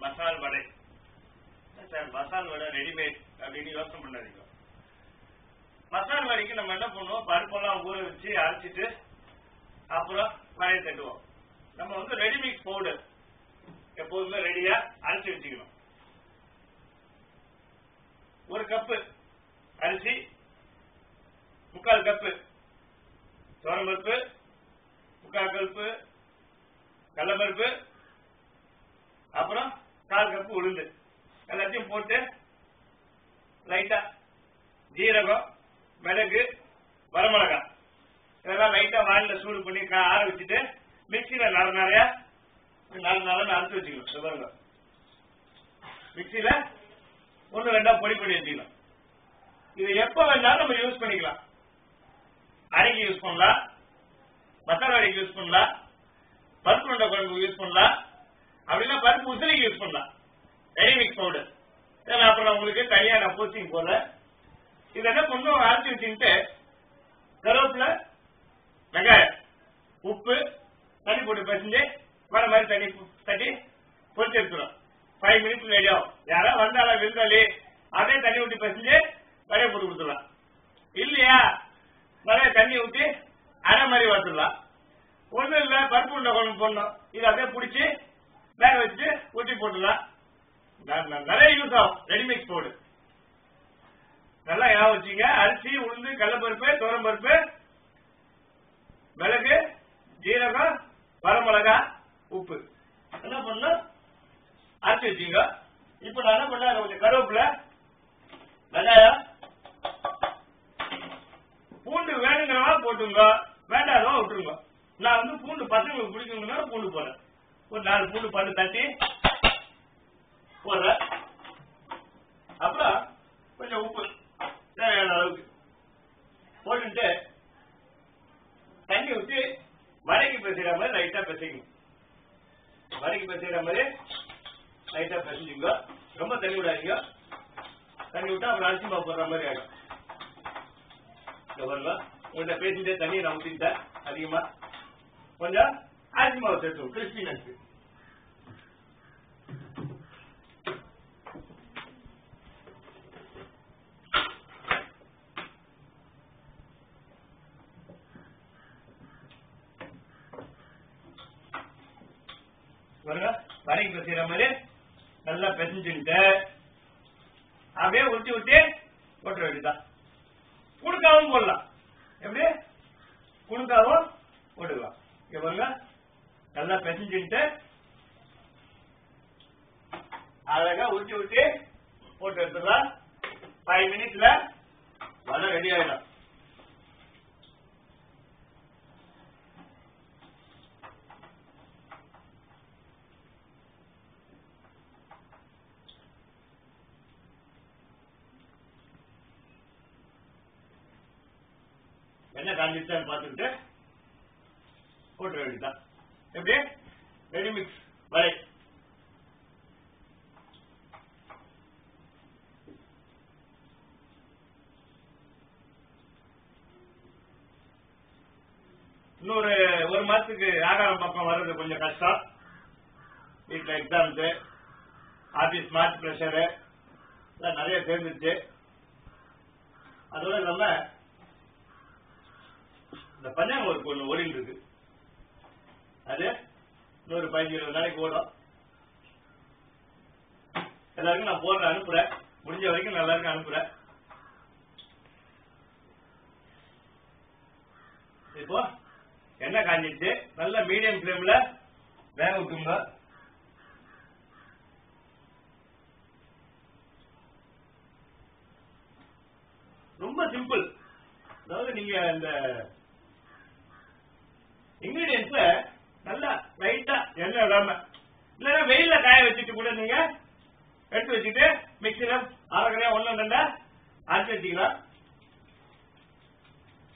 மசால் வடை. Sir மசால் வடை readymade அப்படின்னு யோசனை பண்ணாதீங்க. மசால் வடைக்கு நம்ம என்ன பண்ணுவோம், பருப்பெல்லாம் ஊற வச்சு அரைச்சிட்டு அப்புறம் வடையை தட்டுவோம். நம்ம வந்து ரெடிமிக்ஸ் பவுடர் எப்போதுமே ரெடியா அரைச்சி வச்சுக்கணும். 1 கப்பு அரிசி, 3/4 கப்பு துவரம்பருப்பு, 3/4 கப்பு கடலைப்பருப்பு, அப்புறம் 1/4 கப்பு உளுந்து எல்லாத்தையும் போட்டு லைட்டா ஜீரகம், மிளகு, வரமிளகாய் இதெல்லாம் லைட்டா வானில சூடு பண்ணி ஆற வச்சுட்டு மிக்சியில நிறைய அரைச்சு வச்சுக்கணும். மிக்சியில 1-2 பொடி பண்ணி வச்சுக்கணும். இது எப்ப வேணாலும் நம்ம யூஸ் பண்ணிக்கலாம். அரைக்கு யூஸ் பண்ணலாம், மசாலா வடைக்கு யூஸ் பண்ணலாம், பருப்பு உருண்டை குழம்புக்கு யூஸ் பண்ணலாம், அப்படின்னா பருப்பு உசிலிக்கு யூஸ் பண்ணலாம். ரெடிமிக்ஸ் பவுடர் அப்புறம் உங்களுக்கு தனியா நான் போஸ்டிங் போடுறேன். இது என்ன பண்ணும், அரைச்சி வச்சுக்கிட்டு கருவேப்பிலை, வெங்காயம், உப்பு, தண்ணி போட்டு பசஞ்சு வர மாதிரி தண்ணி தட்டி பொறிச்சு எடுத்துடும். 5 மினிட்ஸ் ரெடி ஆகும். யாராவது வந்தாலும் விருந்தாளி அதே தண்ணி ஊற்றி பசஞ்சு வடையை போட்டு கொடுத்துடலாம். இல்லையா நிறைய தண்ணி ஊற்றி அரை மாதிரி வச்சுடலாம். ஒன்றும் இல்லை, பருப்பு உருண்டை குழம்பு போடணும். இது அப்படியே பிடிச்சி வேக வச்சு ஊற்றி போட்டுடலாம். நிறைய யூஸ் ஆகும் ரெடிமிக்ஸ் பவுடர். நல்லா ஞாபகம் வச்சுங்க. அரிசி, உளுந்து, கடலைப்பருப்பு, துவரம்பருப்பு, மிளகு, ஜீரகம், வரமிளகாய், உப்பு என்ன பண்ணணும் அரைச்சி வச்சுங்க. இப்ப நான் என்ன பண்ண, கொஞ்சம் கருவேப்பிலை, வெங்காயம், பூண்டு வேணுங்கிறவா போட்டுங்க, வேண்டாதவா விட்டுருங்க. நான் வந்து பூண்டு பசங்களுக்கு பிடிக்குங்கன்னா பூண்டு போடுறேன். ஒரு 4 பூண்டு பல்லு தட்டி போடுறேன். அப்புறம் கொஞ்சம் உப்பு தேவையான அளவுக்கு போட்டுட்டு தண்ணி ஊற்றி வடைக்கு பிசைகிற மாதிரி லைட்டா பிசைக்கணும். வடைக்கு பிசைகிற மாதிரி லைட்டா பிசைஞ்சுங்க. ரொம்ப தண்ணி விடாதீங்க. தண்ணி விட்டா அப்புறம் அரிசி மாவு போடுற மாதிரி ஆகும். உங்கள்கிட்ட பேசிட்டே தண்ணியை நான் ஊற்றிட்டேன். அதிகமா கொஞ்சம் அரிசி மாவு சேர்த்துவோம் கிறிஸ்பினஸ்க்கு. வடைக்கு பிசைகிற மாதிரி நல்லா பிசைஞ்சுட்டு அப்படியே ஊற்றி ஊற்றி போட்டுற வேண்டியதான். குடுக்காவும் போடலாம். எப்படி குடுக்காவும் போட்டுக்கலாம். இங்க பாருங்க, நல்லா பிசைஞ்சுட்டு அழகா ஊற்றி ஊற்றி போட்டு எடுத்துடலாம். 5 மினிட்ஸ்ல வடை ரெடி ஆயிடும். என்ன காஞ்சிச்சான்னு பார்த்துக்கிட்டு போட்டுற வேண்டியதான். எப்படி ரெடிமிக்ஸ் வடை. இன்னொரு 1 மாசத்துக்கு ஆகாரம் பக்கம் வர்றது கொஞ்சம் கஷ்டம். வீட்டில் எக்ஸாம்ஸு, ஆபீஸ் மார்ச் ப்ரெஷரு நிறைய சேர்ந்துச்சு. அதோட இல்லாம இந்த பஞ்சாங்கம் ஒன்று ஓடிட்டு இருக்கு. அது இன்னொரு 15-20 நாளைக்கு ஓடும். எல்லாருக்கும் நான் போடுற அனுப்புறேன். முடிஞ்ச வரைக்கும் நான் எல்லாருக்கும் அனுப்புறேன். இப்போ எண்ணெய் காஞ்சிச்சு. நல்ல மீடியம் ஃபிளேம்ல வேக விட்டுங்க. ரொம்ப சிம்பிள். அதாவது நீங்க இந்த இன்கிரீடியன்ஸ்ல நல்லா லைட்டா எண்ணெய் விடாம இல்லைன்னா வெயில்ல காய வச்சுட்டு கூட நீங்க எடுத்து வச்சுட்டு மிக்சியில அரைக்கறையா 1-2 அரைச்சி வச்சுக்கலாம்.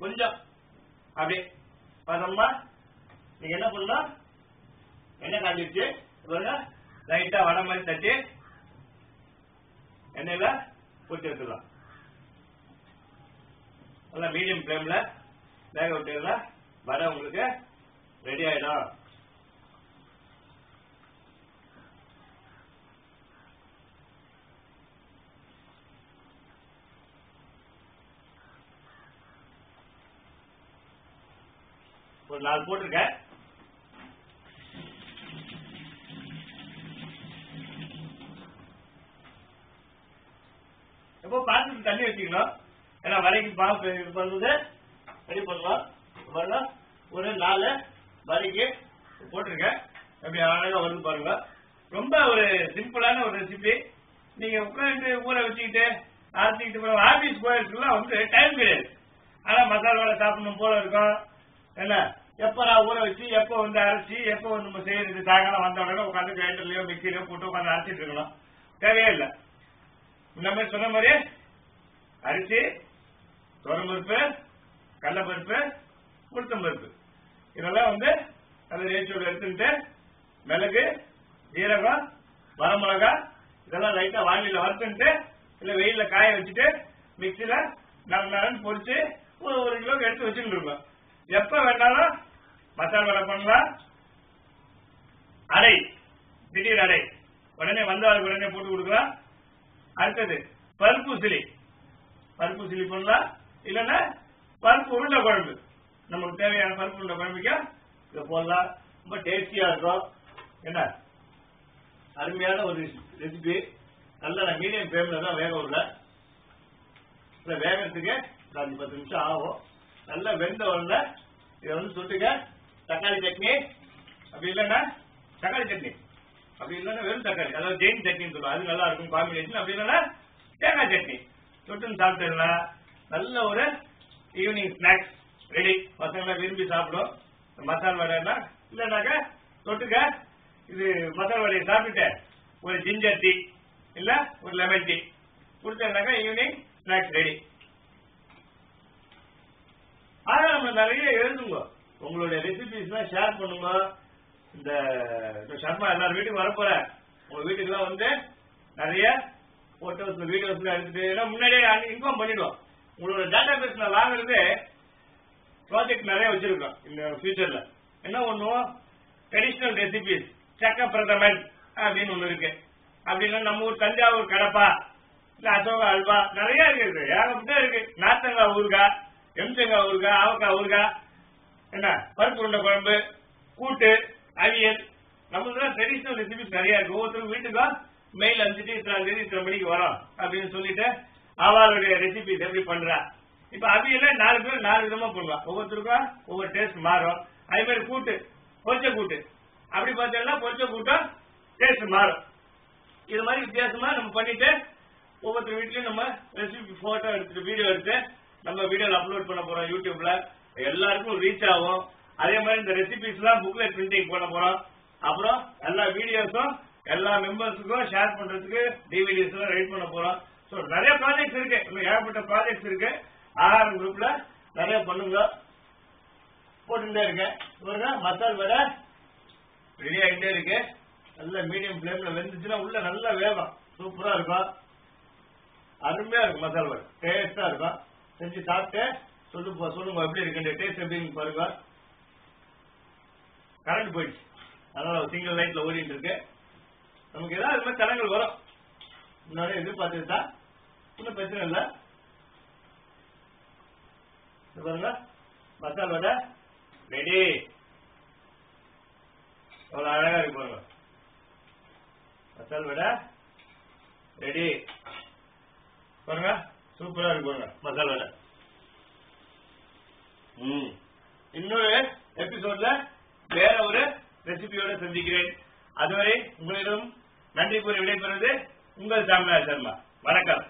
கொஞ்சம் அப்படியே பதமா நீங்க என்ன பண்ணலாம், எண்ணெய் காஞ்சிச்சு லைட்டா வடை மாதிரி தட்டி எண்ணெயில போட்டு எடுத்துக்கலாம். நல்லா மீடியம் ஃபிளேம்ல வேக விட்டுல வடை உங்களுக்கு ரெடி ஆயிடும். ஒரு 4 போட்டிருக்கேன். எப்போ பார்த்து தண்ணி வச்சுக்கணும். ஏன்னா வரைக்கு பாம்பு இது பண்ணுறது ரெடி பண்ணலாம். வரலாம் ஒரு 4 வரைக்கு போட்டிருக்கேன். அப்படி அழகா வந்து பாருங்க. ரொம்ப ஒரு சிம்பிளான ஒரு ரெசிபி. நீங்க உட்காந்து ஊற வச்சுக்கிட்டு அரைச்சிக்கிட்டு ஆபீஸ் போயிருக்கலாம் வந்து டைம் கிடையாது. ஆனா மசாலா சாப்பிடணும் போல இருக்கும். என்ன எப்ப நான் ஊற வச்சு எப்போ வந்து அரைச்சி எப்போ வந்து நம்ம செய்யறது சாயங்காலம் வந்த உடனே உட்காந்து கிரைண்டர்லயோ மிக்சிலயோ போட்டு உட்காந்து அரைச்சிட்டு இருக்கணும். தேவையே இல்லை. இந்த மாதிரி சொன்ன மாதிரி அரிசி, துவரம்பருப்பு, கடலைப்பருப்பு, உளுத்தம்பருப்பு இதெல்லாம் வந்து அது ரேஷியோட எடுத்துக்கிட்டு மிளகு, ஜீரகம், வரமிளகா இதெல்லாம் லைட்டா வானிலையில வறுத்துட்டு இல்ல வெயில காய வச்சுட்டு மிக்சியில நரன்னு பொரிச்சு 1 கிலோக்கு எடுத்து வச்சுட்டு இருக்கோம். எப்ப வேணாலும் மசாலா வடை பண்ணலாம். அடை, திடீர் அடை உடனே வந்தாலும் உடனே போட்டு கொடுக்கலாம். அடுத்தது பருப்பு சிலி பண்ணலாம். இல்லைன்னா பருப்பு உருண்டை குழம்பு, நமக்கு தேவையான பருப்பு உருண்டை குழம்புக்கு இதை போடலாம். ரொம்ப டேஸ்டியா இருக்கும். என்ன அருமையான ஒரு ரெசிபி. நல்ல மீடியம் ஃப்ளேம்ல தான் வேக விடல. வேகத்துக்கு 5-10 நிமிஷம் ஆகும். நல்லா வெந்த உடனே இதை வந்து தொட்டுக்க தக்காளி சட்னி, அப்படி இல்லைன்னா தக்காளி சட்னி, அப்படி இல்லைன்னா வெறும் தக்காளி, அதாவது ஜெயின் சட்னின்னு சொல்லுவோம், அது நல்லா இருக்கும் காம்பினேஷன். அப்படி இல்லைன்னா தேங்காய் சட்னி தொட்டுன்னு சாப்பிட்டேன்னா நல்ல ஒரு ஈவினிங் ஸ்நாக்ஸ் ரெடி. பசங்களை விரும்பி சாப்பிடும். மசால் வடைன்னா இல்லைனாக்கா தொட்டுக்க இது மசால் வடையை சாப்பிட்டு ஒரு ஜிஞ்சர் டீ இல்ல ஒரு லெமன் டீ குடிச்சாக்கா ஈவினிங் ஸ்நாக்ஸ் ரெடி. ஆனா நம்ம நிறைய எழுதுங்க, உங்களுடைய ரெசிபிஸ் எல்லாம் ஷேர் பண்ணுங்க. இந்த சர்மா எல்லாரும் வீட்டுக்கு வரப்போற உங்க வீட்டுக்கு எல்லாம் வந்து நிறைய போட்டோஸ் வீடியோஸ் எல்லாம் எடுத்துட்டு முன்னாடியே இன்ஃபார்ம் பண்ணிடுவோம். உங்களோட டேட்டா பேஸ் நான் வாங்குறது ப்ராஜெக்ட் நிறைய வச்சிருக்கோம். இந்த ஃபியூச்சர்ல என்ன பண்ணுவோம், ட்ரெடிஷனல் ரெசிபிஸ் சக்க பிரதமன் அப்படின்னு ஒண்ணு இருக்கு. அப்படின்னா நம்ம ஊர் தஞ்சாவூர் கடப்பா இல்ல அசோகா அல்வா நிறைய இருக்கு, ஏகப்பட்ட இருக்கு. நார்த்தங்காய் ஊறுகாய், எம்சங்காய் ஊறுகாய், ஆவக்காய் ஊறுகாய், என்ன பருப்பு உருண்டை குழம்பு, கூட்டு, அவியல், நம்மளுக்கு ட்ரெடிஷனல் ரெசிபிஸ் நிறைய இருக்கு. ஒவ்வொருத்தரும் வீட்டுக்கும் மெயில் அனுப்பிச்சுட்டு இத்தனை மணிக்கு வரோம் அப்படின்னு சொல்லிட்டு அவளுடைய ரெசிபிஸ் எப்படி பண்றா. இப்ப அவியல 4 பேர் 4 விதமா போடலாம். ஒவ்வொருத்தருக்கும் ஒவ்வொரு டேஸ்ட் மாறும். அதே மாதிரி கூட்டு, பொரிச்ச கூட்டு, அப்படி பார்த்தீங்கன்னா பொரிச்ச கூட்டம் டேஸ்ட் மாறும். இது மாதிரி வித்தியாசமா நம்ம பண்ணிட்டு ஒவ்வொருத்தர் வீட்லயும் நம்ம ரெசிபி போட்டோ எடுத்துட்டு வீடியோ எடுத்து நம்ம வீடியோல அப்லோட் பண்ண போறோம் யூடியூப்ல. எல்லாருக்கும் ரீச் ஆகும். அதே மாதிரி இந்த ரெசிபிஸ் எல்லாம் புக்லெட் பிரிண்டிங் பண்ண போறோம். அப்புறம் எல்லா வீடியோஸும் எல்லா மெம்பர்ஸுக்கும் ஷேர் பண்றதுக்கு டிவிடிஸ் எல்லாம் ரெடி பண்ண போறோம். சோ நிறைய ப்ராஜெக்ட்ஸ் இருக்கு, ஏகப்பட்ட ப்ராஜெக்ட்ஸ் இருக்கு. ஆர்எம் குரூப்ல நிறைய பண்ணுங்க, போட்டுட்டே இருக்கேன். மசால் வடை ரெடி ஆகிட்டே இருக்கு. நல்ல மீடியம் பிளேம்ல வெந்துச்சுன்னா உள்ள நல்ல வேகம் சூப்பரா இருக்கும். அருமையா இருக்கும். மசால் வடை டேஸ்டா இருக்கும். செஞ்சு சாப்பிட்டு சொல்லுங்க எப்படி இருக்கு, டேஸ்ட் எப்படி பாருங்க. கரண்ட் போயிடுச்சு, அதனால சிங்கிள் லைட்ல ஓடிட்டு இருக்கு. நமக்கு ஏதாவது இது மாதிரி தடங்கள் வரும், முன்னாடியே எதிர்பார்த்துட்டா ஒன்றும் பிரச்சனை இல்லை. பாருங்க மசால் வடை ரெடி. அவ்வளவு அழகா இருக்கு பாருங்க. மசால் வடை ரெடி பாருங்க, சூப்பரா இருக்கு பாருங்க மசால் வடை. இன்னொரு எபிசோட்ல வேற ஒரு ரெசிபியோட சந்திக்கிறேன். அதுவரை உங்களிடம் நன்றி கூறி விடைபெறுவது உங்கள் சாமியார் சர்மா. வணக்கம்.